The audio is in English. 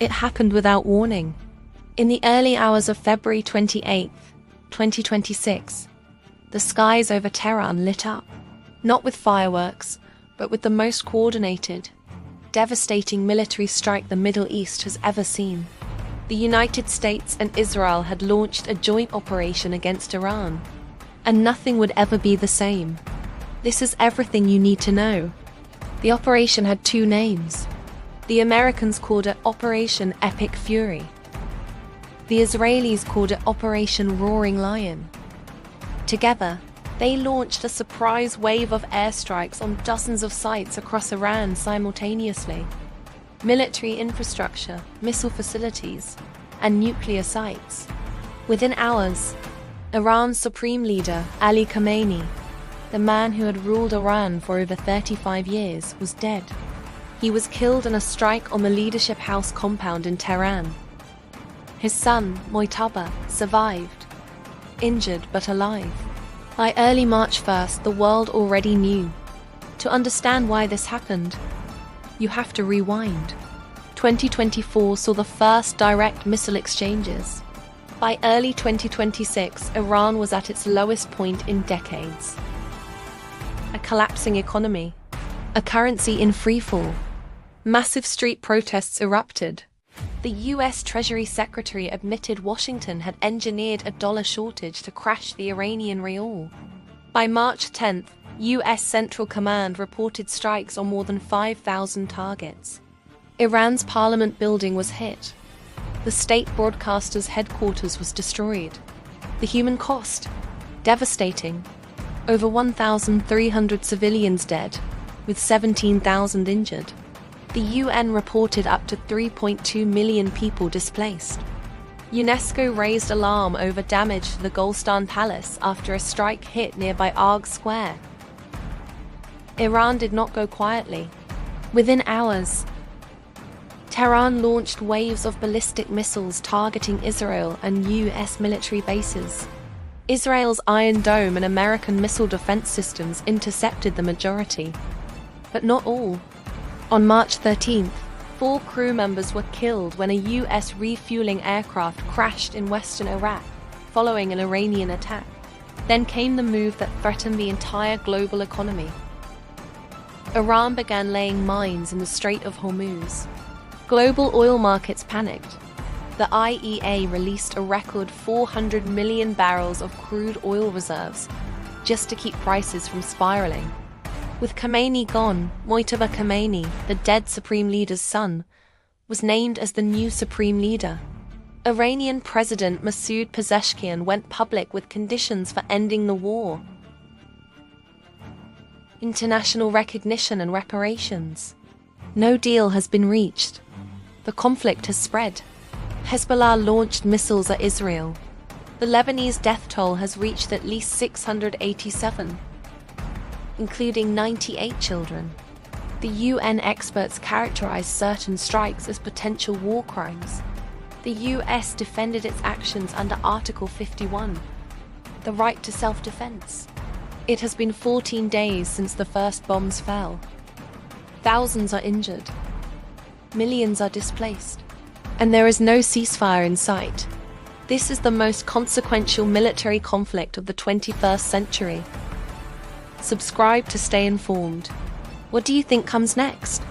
It happened without warning. In the early hours of February 28, 2026, the skies over Tehran lit up, not with fireworks, but with the most coordinated, devastating military strike the Middle East has ever seen. The United States and Israel had launched a joint operation against Iran, and nothing would ever be the same. This is everything you need to know. The operation had two names. The Americans called it Operation Epic Fury. The Israelis called it Operation Roaring Lion. Together, they launched a surprise wave of airstrikes on dozens of sites across Iran simultaneously. Military infrastructure, missile facilities, and nuclear sites. Within hours, Iran's supreme leader, Ali Khamenei, the man who had ruled Iran for over 35 years, was dead. He was killed in a strike on the Leadership House compound in Tehran. His son, Mojtaba, survived, injured but alive. By early March 1st, the world already knew. To understand why this happened, you have to rewind. 2024 saw the first direct missile exchanges. By early 2026, Iran was at its lowest point in decades. A collapsing economy, a currency in freefall. Massive street protests erupted. The US Treasury Secretary admitted Washington had engineered a dollar shortage to crash the Iranian rial. By March 10th, US Central Command reported strikes on more than 5,000 targets. Iran's parliament building was hit. The state broadcaster's headquarters was destroyed. The human cost? Devastating. Over 1,300 civilians dead, with 17,000 injured. The UN reported up to 3.2 million people displaced. UNESCO raised alarm over damage to the Golestan Palace after a strike hit nearby Arg Square. Iran did not go quietly. Within hours, Tehran launched waves of ballistic missiles targeting Israel and US military bases. Israel's Iron Dome and American missile defense systems intercepted the majority, but not all. On March 13th, 4 crew members were killed when a US refueling aircraft crashed in western Iraq, following an Iranian attack. Then came the move that threatened the entire global economy. Iran began laying mines in the Strait of Hormuz. Global oil markets panicked. The IEA released a record 400 million barrels of crude oil reserves, just to keep prices from spiraling. With Khamenei gone, Mojtaba Khamenei, the dead supreme leader's son, was named as the new supreme leader. Iranian President Masoud Pezeshkian went public with conditions for ending the war. International recognition and reparations. No deal has been reached. The conflict has spread. Hezbollah launched missiles at Israel. The Lebanese death toll has reached at least 687. Including 98 children. The UN experts characterized certain strikes as potential war crimes. The US defended its actions under Article 51, the right to self-defense. It has been 14 days since the first bombs fell. Thousands are injured. Millions are displaced. And there is no ceasefire in sight. This is the most consequential military conflict of the 21st century. Subscribe to stay informed. What do you think comes next?